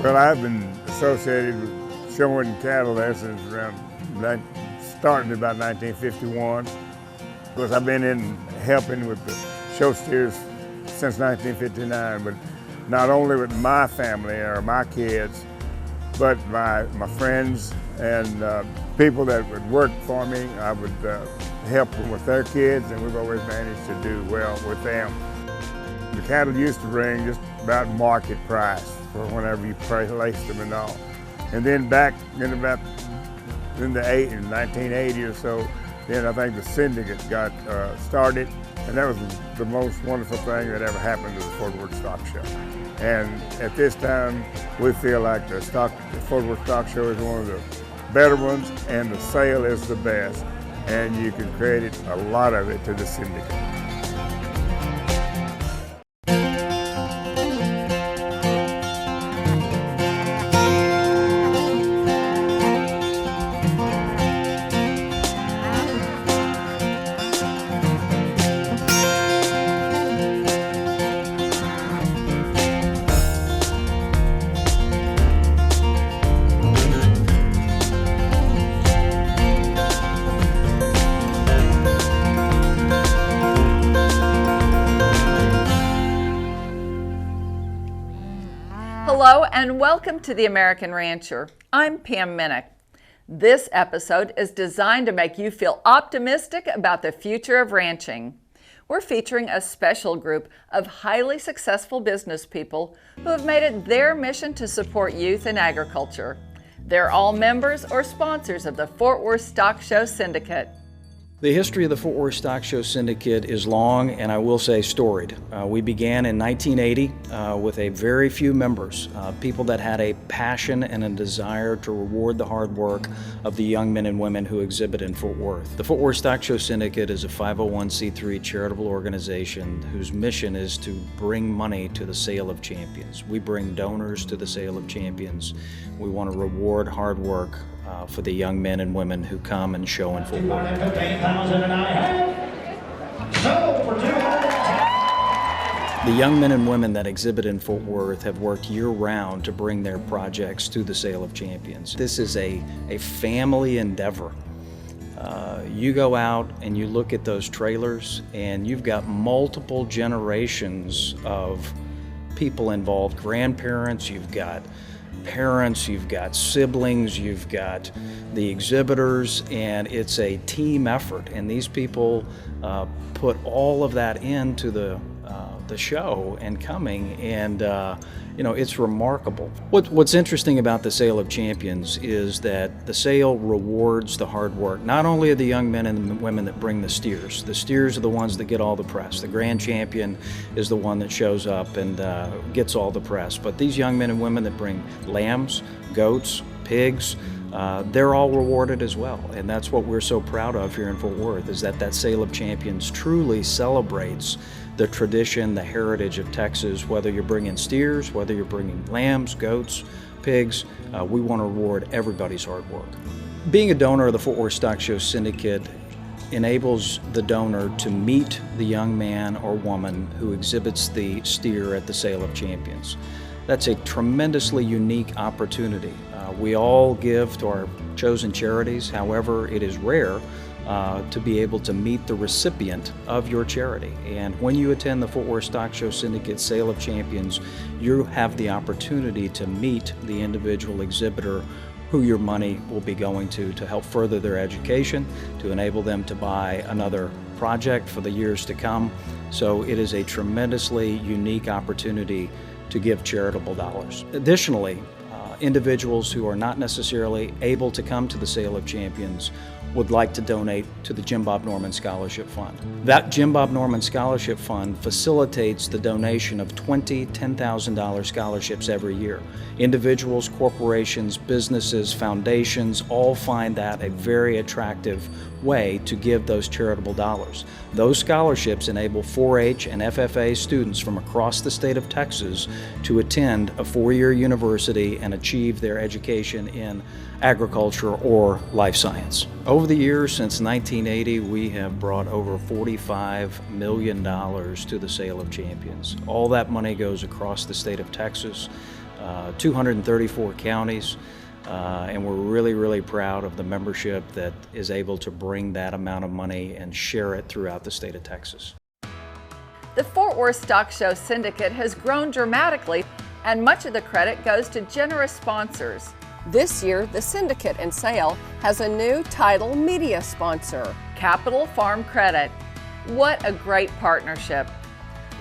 Well, I've been associated with showing cattle there since starting about 1951. Of course, I've been in helping with the show steers since 1959, but not only with my family or my kids, but my friends and people that would work for me. I would help them with their kids, and we've always managed to do well with them. The cattle used to bring just about market price for whenever you placed them and all. And then back in about in 1980 or so, then I think the Syndicate got started, and that was the most wonderful thing that ever happened to the Fort Worth Stock Show. And at this time, we feel like the Fort Worth Stock Show is one of the better ones, and the sale is the best, and you can credit a lot of it to the Syndicate. Hello and welcome to The American Rancher. I'm Pam Minnick. This episode is designed to make you feel optimistic about the future of ranching. We're featuring a special group of highly successful business people who have made it their mission to support youth in agriculture. They're all members or sponsors of the Fort Worth Stock Show Syndicate. The history of the Fort Worth Stock Show Syndicate is long and I will say storied. We began in 1980 with a very few members, people that had a passion and a desire to reward the hard work of the young men and women who exhibit in Fort Worth. The Fort Worth Stock Show Syndicate is a 501c3 charitable organization whose mission is to bring money to the sale of champions. We bring donors to the sale of champions. We want to reward hard work for the young men and women who come and show in Fort Worth. The young men and women that exhibit in Fort Worth have worked year-round to bring their projects to the sale of champions. This is a family endeavor. You go out and you look at those trailers and you've got multiple generations of people involved, grandparents, you've got parents, you've got siblings, you've got the exhibitors, and it's a team effort. And these people put all of that into the show and coming, and it's remarkable. What's interesting about the sale of champions is that the sale rewards the hard work, not only of the young men and women that bring the steers. The steers are the ones that get all the press. The grand champion is the one that shows up and gets all the press. But these young men and women that bring lambs, goats, pigs, they're all rewarded as well. And that's what we're so proud of here in Fort Worth, is that sale of champions truly celebrates the tradition, the heritage of Texas. Whether you're bringing steers, whether you're bringing lambs, goats, pigs, we want to reward everybody's hard work. Being a donor of the Fort Worth Stock Show Syndicate enables the donor to meet the young man or woman who exhibits the steer at the sale of champions. That's a tremendously unique opportunity. We all give to our chosen charities. However, it is rare to be able to meet the recipient of your charity. And when you attend the Fort Worth Stock Show Syndicate Sale of Champions, you have the opportunity to meet the individual exhibitor who your money will be going to help further their education, to enable them to buy another project for the years to come. So it is a tremendously unique opportunity to give charitable dollars. Additionally, individuals who are not necessarily able to come to the Sale of Champions would like to donate to the Jim Bob Norman Scholarship Fund. That Jim Bob Norman Scholarship Fund facilitates the donation of 20 $10,000 scholarships every year. Individuals, corporations, businesses, foundations all find that a very attractive way to give those charitable dollars. Those scholarships enable 4-H and FFA students from across the state of Texas to attend a 4-year university and achieve their education in agriculture or life science. Over the years, since 1980, we have brought over $45 million to the Sale of Champions. All that money goes across the state of Texas. 234 counties, and we're really, really proud of the membership that is able to bring that amount of money and share it throughout the state of Texas. The Fort Worth Stock Show Syndicate has grown dramatically, and much of the credit goes to generous sponsors. This year, the Syndicate and Sale has a new title media sponsor, Capital Farm Credit. What a great partnership.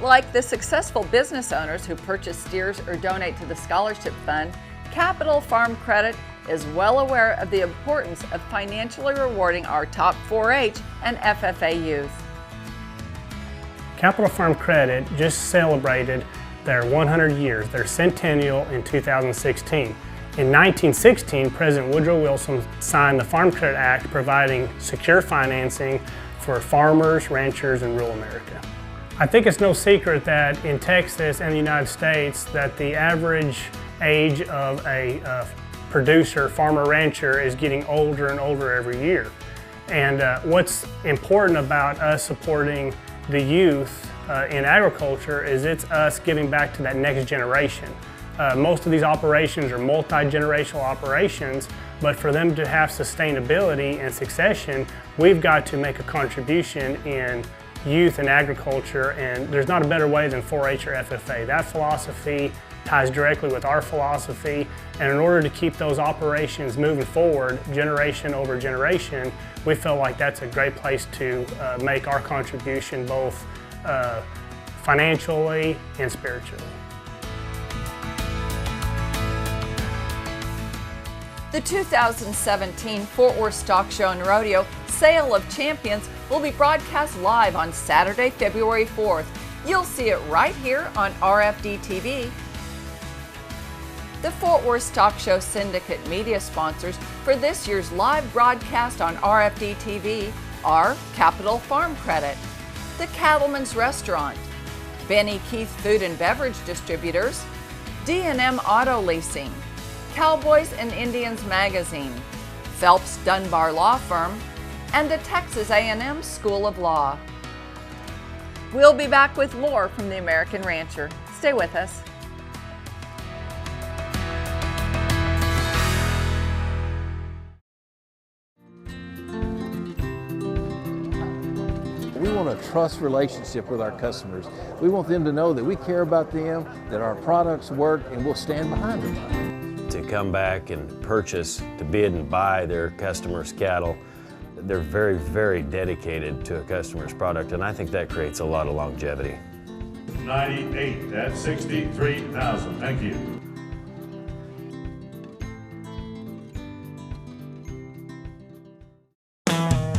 Like the successful business owners who purchase steers or donate to the scholarship fund, Capital Farm Credit is well aware of the importance of financially rewarding our top 4-H and FFA youth. Capital Farm Credit just celebrated their 100 years, their centennial in 2016. In 1916, President Woodrow Wilson signed the Farm Credit Act providing secure financing for farmers, ranchers, and rural America. I think it's no secret that in Texas and the United States that the average age of a producer, farmer, rancher is getting older and older every year. And what's important about us supporting the youth in agriculture is it's us giving back to that next generation. Most of these operations are multi-generational operations, but for them to have sustainability and succession, we've got to make a contribution in youth and agriculture, and there's not a better way than 4-H or FFA. That philosophy ties directly with our philosophy, and in order to keep those operations moving forward generation over generation, we felt like that's a great place to make our contribution both financially and spiritually. The 2017 Fort Worth Stock Show and Rodeo Sale of Champions will be broadcast live on Saturday, February 4th. You'll see it right here on RFD TV. The Fort Worth Stock Show Syndicate media sponsors for this year's live broadcast on RFD TV are Capital Farm Credit, The Cattleman's Restaurant, Benny Keith Food and Beverage Distributors, D&M Auto Leasing, Cowboys and Indians Magazine, Phelps Dunbar Law Firm, and the Texas A&M School of Law. We'll be back with more from the American Rancher. Stay with us. We want a trust relationship with our customers. We want them to know that we care about them, that our products work, and we'll stand behind them. To come back and purchase, to bid and buy their customers' cattle, they're very, very dedicated to a customer's product, and I think that creates a lot of longevity. 98, that's 63,000. Thank you.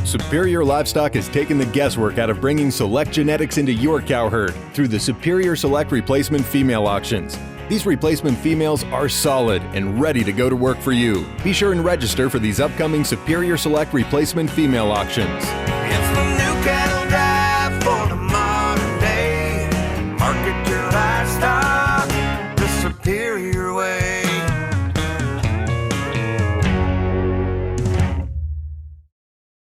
Superior Livestock has taken the guesswork out of bringing select genetics into your cow herd through the Superior Select Replacement Female Auctions. These replacement females are solid and ready to go to work for you. Be sure and register for these upcoming Superior Select Replacement Female Auctions. It's the new cattle drive for the modern day. Market your livestock the superior way.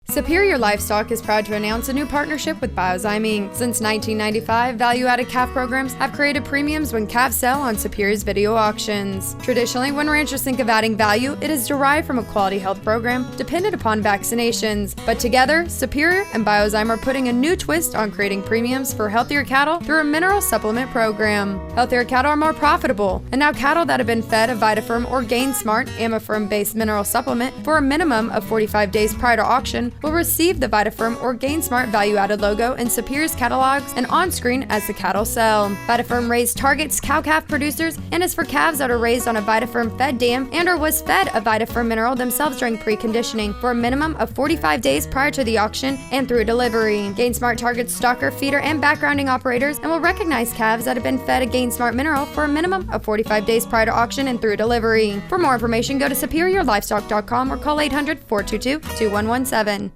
Superior Livestock is proud to announce a new partnership with Biozyme Inc. Since 1995, value-added calf programs have created premiums when calves sell on Superior's video auctions. Traditionally, when ranchers think of adding value, it is derived from a quality health program dependent upon vaccinations. But together, Superior and Biozyme are putting a new twist on creating premiums for healthier cattle through a mineral supplement program. Healthier cattle are more profitable, and now cattle that have been fed a VitaFirm or GainSmart Amifirm-based mineral supplement for a minimum of 45 days prior to auction will receive the VitaFirm or GainSmart value-added logo in Superior's catalogs and on-screen as the cattle sell. VitaFirm raised targets cow-calf producers and is for calves that are raised on a VitaFirm fed dam and or was fed a VitaFirm mineral themselves during preconditioning for a minimum of 45 days prior to the auction and through delivery. GainSmart targets stalker, feeder, and backgrounding operators and will recognize calves that have been fed a GainSmart mineral for a minimum of 45 days prior to auction and through delivery. For more information, go to superiorlivestock.com or call 800-422-2117.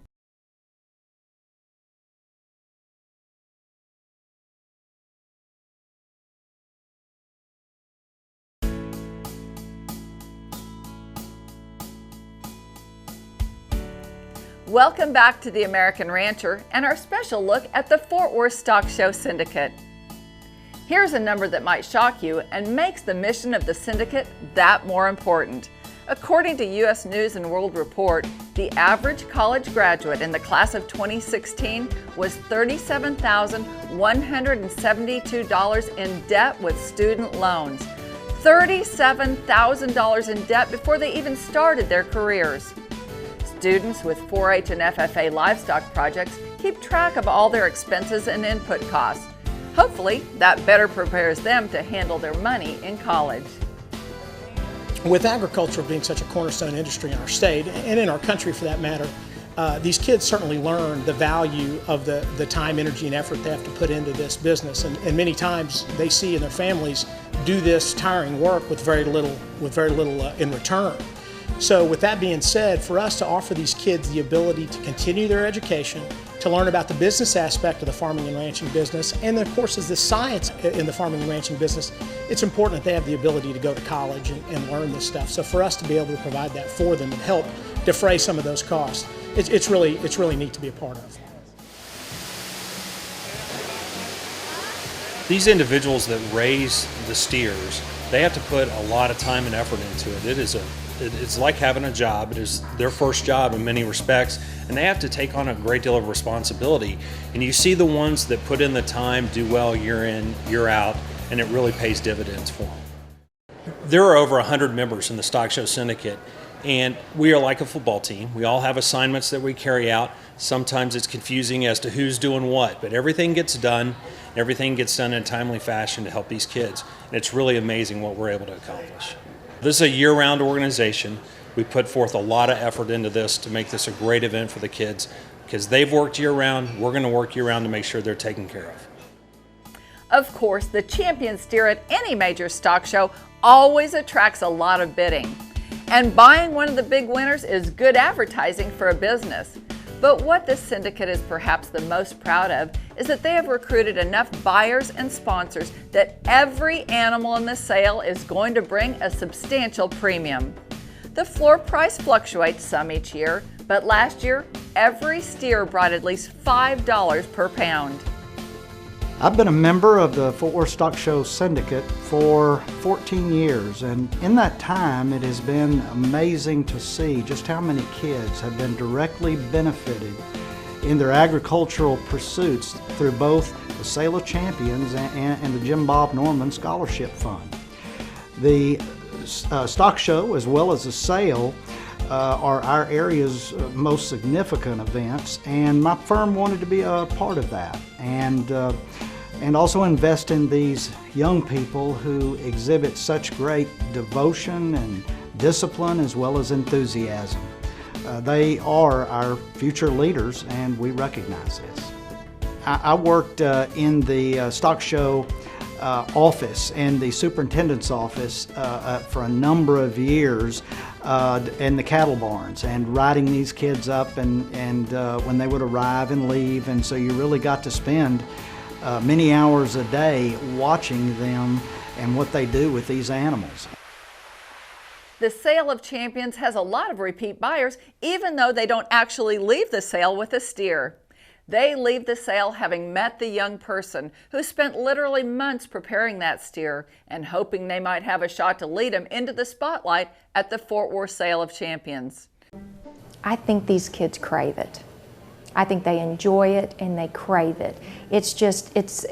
Welcome back to the American Rancher and our special look at the Fort Worth Stock Show Syndicate. Here's a number that might shock you and makes the mission of the Syndicate that more important. According to U.S. News & World Report, the average college graduate in the class of 2016 was $37,172 in debt with student loans. $37,000 in debt before they even started their careers. Students with 4-H and FFA livestock projects keep track of all their expenses and input costs. Hopefully, that better prepares them to handle their money in college. With agriculture being such a cornerstone industry in our state, and in our country for that matter, these kids certainly learn the value of the time, energy, and effort they have to put into this business. And many times they see in their families do this tiring work with very little in return. So with that being said, for us to offer these kids the ability to continue their education, to learn about the business aspect of the farming and ranching business, and then of course is the science in the farming and ranching business, it's important that they have the ability to go to college and learn this stuff. So for us to be able to provide that for them and help defray some of those costs, it's really neat to be a part of. These individuals that raise the steers, they have to put a lot of time and effort into it. It's like having a job. It is their first job in many respects, and they have to take on a great deal of responsibility. And you see the ones that put in the time do well year in, year out, and it really pays dividends for them. There are over 100 members in the Stock Show Syndicate, and we are like a football team. We all have assignments that we carry out. Sometimes it's confusing as to who's doing what, but everything gets done. Everything gets done in a timely fashion to help these kids, and it's really amazing what we're able to accomplish. This is a year-round organization. We put forth a lot of effort into this to make this a great event for the kids because they've worked year-round. We're going to work year-round to make sure they're taken care of. Of course, the champion steer at any major stock show always attracts a lot of bidding. And buying one of the big winners is good advertising for a business. But what the Syndicate is perhaps the most proud of is that they have recruited enough buyers and sponsors that every animal in the sale is going to bring a substantial premium. The floor price fluctuates some each year, but last year, every steer brought at least $5 per pound. I've been a member of the Fort Worth Stock Show Syndicate for 14 years, and in that time it has been amazing to see just how many kids have been directly benefited in their agricultural pursuits through both the Sale of Champions and the Jim Bob Norman Scholarship Fund. The Stock Show as well as the sale are our area's most significant events, and my firm wanted to be a part of that and also invest in these young people who exhibit such great devotion and discipline as well as enthusiasm. They are our future leaders, and we recognize this. I worked in the Stock Show office and the superintendent's office for a number of years in the cattle barns and riding these kids up and when they would arrive and leave, and so you really got to spend many hours a day watching them and what they do with these animals. The Sale of Champions has a lot of repeat buyers, even though they don't actually leave the sale with a steer. They leave the sale having met the young person who spent literally months preparing that steer and hoping they might have a shot to lead him into the spotlight at the Fort Worth Sale of Champions. I think these kids crave it. I think they enjoy it and they crave it. It's just, it's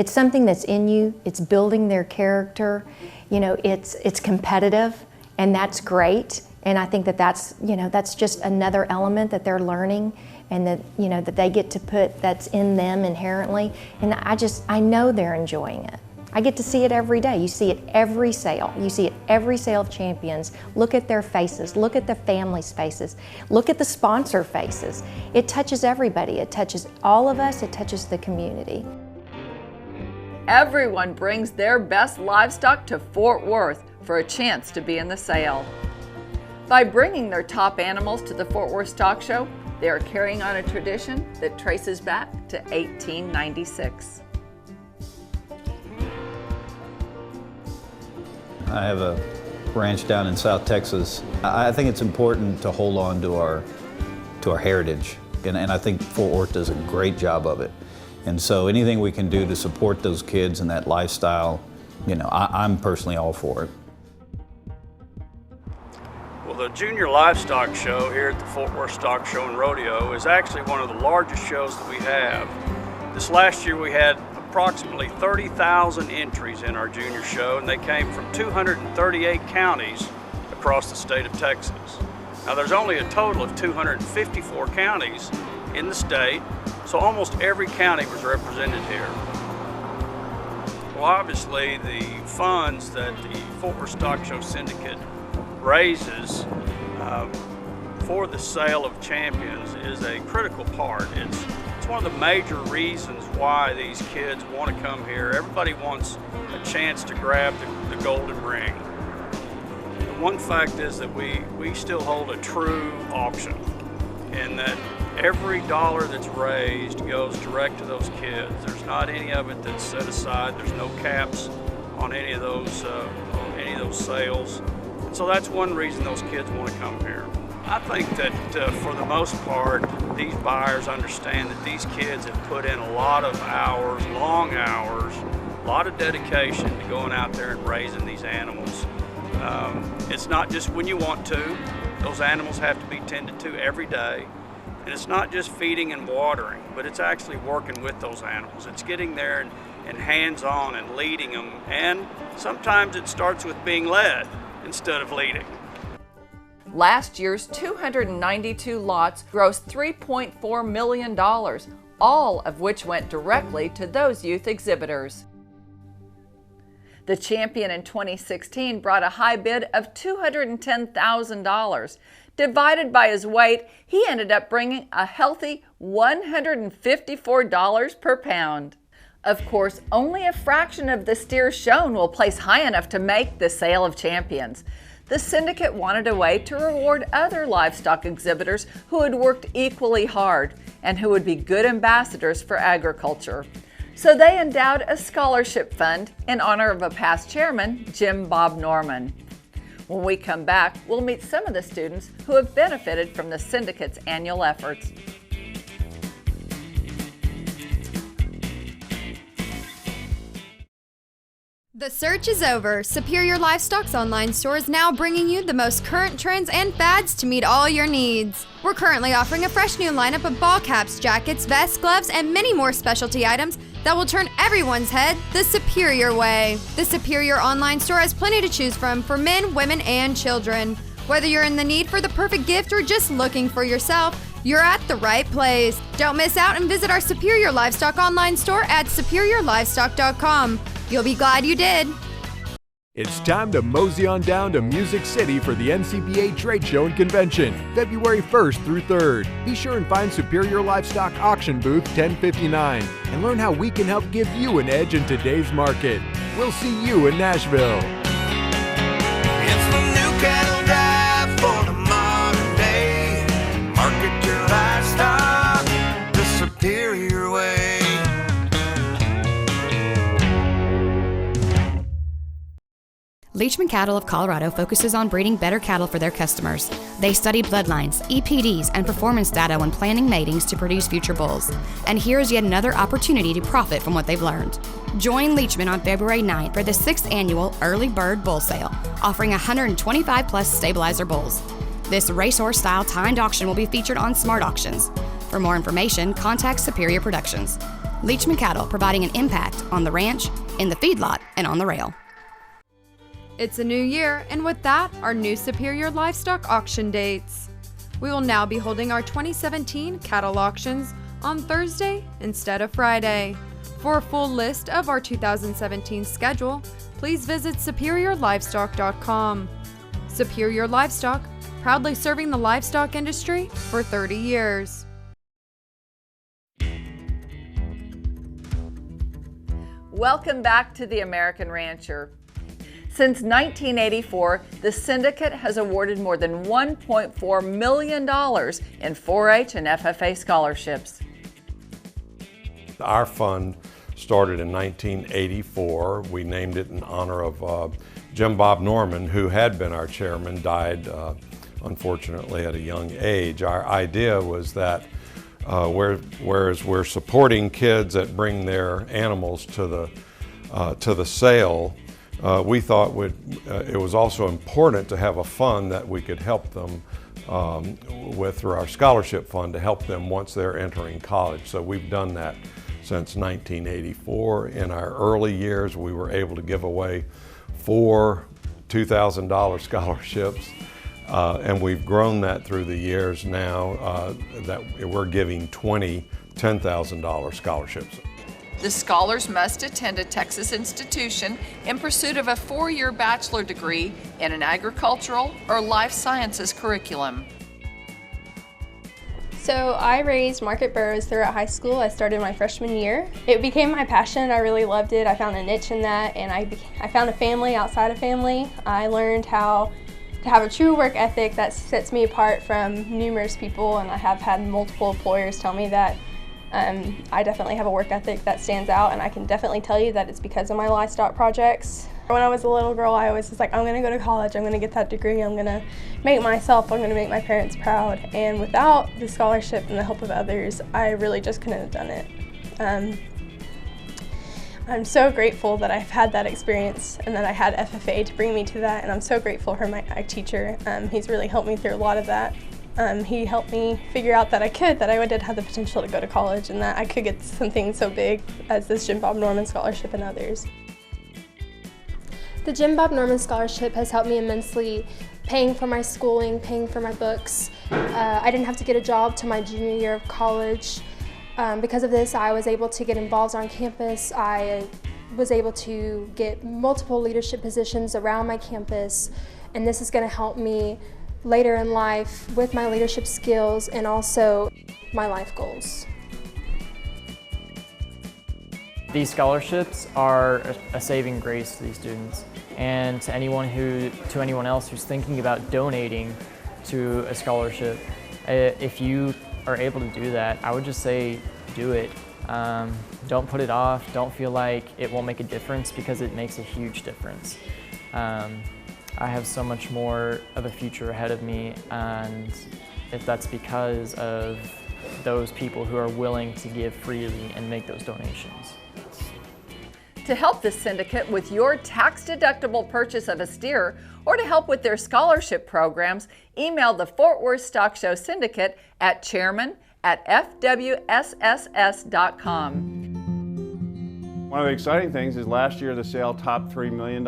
something that's in you. It's building their character. You know, it's competitive, and that's great. And I think that's just another element that they're learning, and that, that they get to put that's in them inherently. And I know they're enjoying it. I get to see it every day. You see it every sale. You see it every Sale of Champions. Look at their faces. Look at the families' faces. Look at the sponsor faces. It touches everybody. It touches all of us. It touches the community. Everyone brings their best livestock to Fort Worth for a chance to be in the sale. By bringing their top animals to the Fort Worth Stock Show, they are carrying on a tradition that traces back to 1896. I have a ranch down in South Texas. I think it's important to hold on to our heritage, and I think Fort Worth does a great job of it. And so anything we can do to support those kids and that lifestyle, you know, I'm personally all for it. Well, the Junior Livestock Show here at the Fort Worth Stock Show and Rodeo is actually one of the largest shows that we have. This last year we had approximately 30,000 entries in our junior show, and they came from 238 counties across the state of Texas. Now there's only a total of 254 counties in the state, so almost every county was represented here. Well, obviously the funds that the Fort Worth Stock Show Syndicate raises for the sale of champions is a critical part. It's one of the major reasons why these kids want to come here. Everybody wants a chance to grab the golden ring. The one fact is that we still hold a true auction, in that every dollar that's raised goes direct to those kids. There's not any of it that's set aside. There's no caps on any of those sales. So that's one reason those kids want to come here. I think that for the most part, these buyers understand that these kids have put in a lot of hours, long hours, a lot of dedication to going out there and raising these animals. It's not just when you want to. Those animals have to be tended to every day. And it's not just feeding and watering, but it's actually working with those animals. It's getting there and hands-on and leading them. And sometimes it starts with being led instead of leading. Last year's 292 lots grossed $3.4 million, all of which went directly to those youth exhibitors. The champion in 2016 brought a high bid of $210,000. Divided by his weight, he ended up bringing a healthy $154 per pound. Of course, only a fraction of the steers shown will place high enough to make the sale of champions. The Syndicate wanted a way to reward other livestock exhibitors who had worked equally hard and who would be good ambassadors for agriculture. So they endowed a scholarship fund in honor of a past chairman, Jim Bob Norman. When we come back, we'll meet some of the students who have benefited from the Syndicate's annual efforts. The search is over. Superior Livestock's online store is now bringing you the most current trends and fads to meet all your needs. We're currently offering a fresh new lineup of ball caps, jackets, vests, gloves, and many more specialty items that will turn everyone's head the Superior way. The Superior online store has plenty to choose from for men, women, and children. Whether you're in the need for the perfect gift or just looking for yourself, you're at the right place. Don't miss out and visit our Superior Livestock online store at superiorlivestock.com. You'll be glad you did. It's time to mosey on down to Music City for the NCBA Trade Show and Convention, February 1st through 3rd. Be sure and find Superior Livestock Auction Booth 1059 and learn how we can help give you an edge in today's market. We'll see you in Nashville. It's the new cattle drive for the modern day. Market your livestock the Superior way. Leachman Cattle of Colorado focuses on breeding better cattle for their customers. They study bloodlines, EPDs, and performance data when planning matings to produce future bulls. And here's yet another opportunity to profit from what they've learned. Join Leachman on February 9th for the 6th annual Early Bird Bull Sale, offering 125 plus stabilizer bulls. This racehorse-style timed auction will be featured on Smart Auctions. For more information, contact Superior Productions. Leachman Cattle, providing an impact on the ranch, in the feedlot, and on the rail. It's a new year, and with that, our new Superior Livestock auction dates. We will now be holding our 2017 cattle auctions on Thursday instead of Friday. For a full list of our 2017 schedule, please visit superiorlivestock.com. Superior Livestock, proudly serving the livestock industry for 30 years. Welcome back to the American Rancher. Since 1984, the Syndicate has awarded more than $1.4 million in 4-H and FFA scholarships. Our fund started in 1984. We named it in honor of Jim Bob Norman, who had been our chairman, died unfortunately at a young age. Our idea was that whereas we're supporting kids that bring their animals to the sale, we thought it was also important to have a fund that we could help them with through our scholarship fund to help them once they're entering college. So we've done that since 1984. In our early years, we were able to give away 4 $2,000 scholarships, and we've grown that through the years now that we're giving 20 $10,000 scholarships. The scholars must attend a Texas institution in pursuit of a 4-year bachelor degree in an agricultural or life sciences curriculum. So I raised market burros throughout high school. I started my freshman year. It became my passion. I really loved it. I found a niche in that, and I found a family outside of family. I learned how to have a true work ethic that sets me apart from numerous people, and I have had multiple employers tell me that I definitely have a work ethic that stands out, and I can definitely tell you that it's because of my livestock projects. When I was a little girl, I always was like, I'm gonna go to college, I'm gonna get that degree, I'm gonna make myself, I'm gonna make my parents proud. And without the scholarship and the help of others, I really just couldn't have done it. I'm so grateful that I've had that experience and that I had FFA to bring me to that, and I'm so grateful for my ag teacher. He's really helped me through a lot of that. He helped me figure out that I did have the potential to go to college and that I could get something so big as this Jim Bob Norman Scholarship and others. The Jim Bob Norman Scholarship has helped me immensely, paying for my schooling, paying for my books. I didn't have to get a job till my junior year of college. Because of this, I was able to get involved on campus. I was able to get multiple leadership positions around my campus, and this is going to help me later in life with my leadership skills and also my life goals. These scholarships are a saving grace to these students, and to anyone else who's thinking about donating to a scholarship. If you are able to do that, I would just say do it. Don't put it off. Don't feel like it won't make a difference, because it makes a huge difference. I have so much more of a future ahead of me, and if that's because of those people who are willing to give freely and make those donations. To help the syndicate with your tax-deductible purchase of a steer, or to help with their scholarship programs, email the Fort Worth Stock Show Syndicate at chairman@fwss.com. One of the exciting things is last year the sale topped $3 million,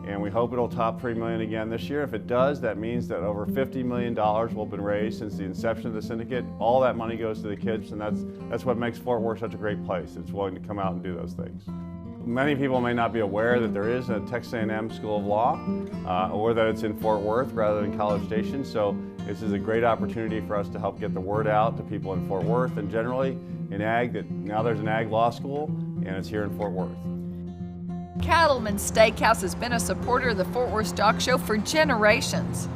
and we hope it'll top $3 million again this year. If it does, that means that over $50 million will have been raised since the inception of the syndicate. All that money goes to the kids, and that's what makes Fort Worth such a great place. It's willing to come out and do those things. Many people may not be aware that there is a Texas A&M School of Law, or that it's in Fort Worth rather than College Station, so this is a great opportunity for us to help get the word out to people in Fort Worth and generally in ag, that now there's an ag law school and it's here in Fort Worth. Cattleman's Steakhouse has been a supporter of the Fort Worth Stock Show for generations.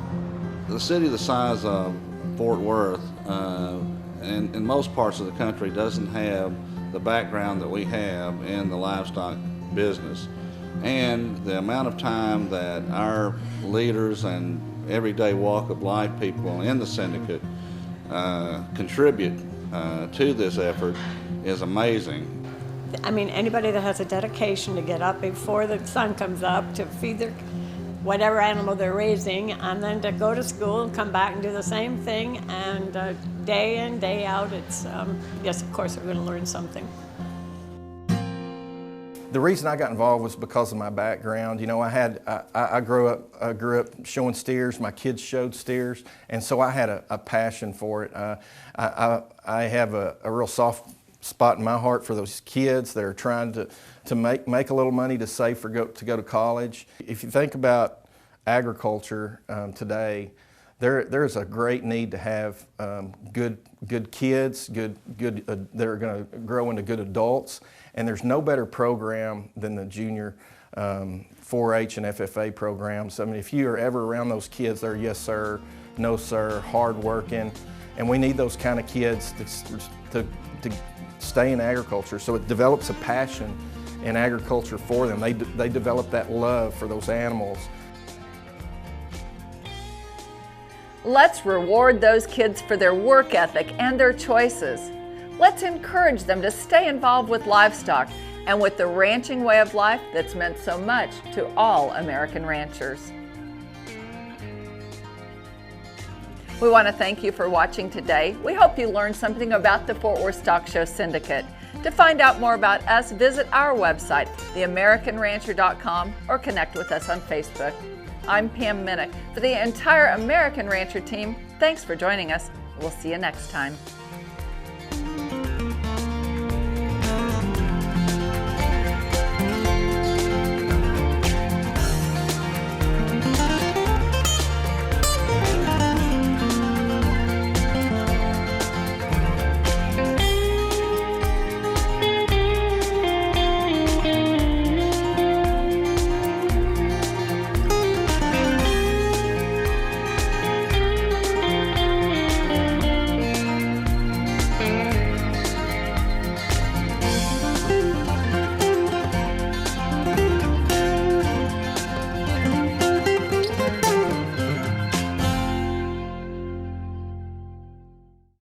The city the size of Fort Worth and in most parts of the country doesn't have the background that we have in the livestock business, and the amount of time that our leaders and everyday walk of life people in the syndicate contribute to this effort is amazing. I mean, anybody that has a dedication to get up before the sun comes up to feed their whatever animal they're raising, and then to go to school and come back and do the same thing, and day in, day out, it's, yes, of course, we're going to learn something. The reason I got involved was because of my background. You know, I grew up showing steers. My kids showed steers, and so I had a passion for it. I have a real soft spot in my heart for those kids that are trying to make a little money to save to go to college. If you think about agriculture today, there is a great need to have good kids, that are going to grow into good adults. And there's no better program than the junior 4-H and FFA programs. I mean, if you are ever around those kids, they're yes sir, no sir, hard working, and we need those kind of kids to stay in agriculture. So it develops a passion in agriculture for them. They develop that love for those animals. Let's reward those kids for their work ethic and their choices. Let's encourage them to stay involved with livestock and with the ranching way of life that's meant so much to all American ranchers. We want to thank you for watching today. We hope you learned something about the Fort Worth Stock Show Syndicate. To find out more about us, visit our website, theamericanrancher.com, or connect with us on Facebook. I'm Pam Minnick. For the entire American Rancher team, thanks for joining us. We'll see you next time.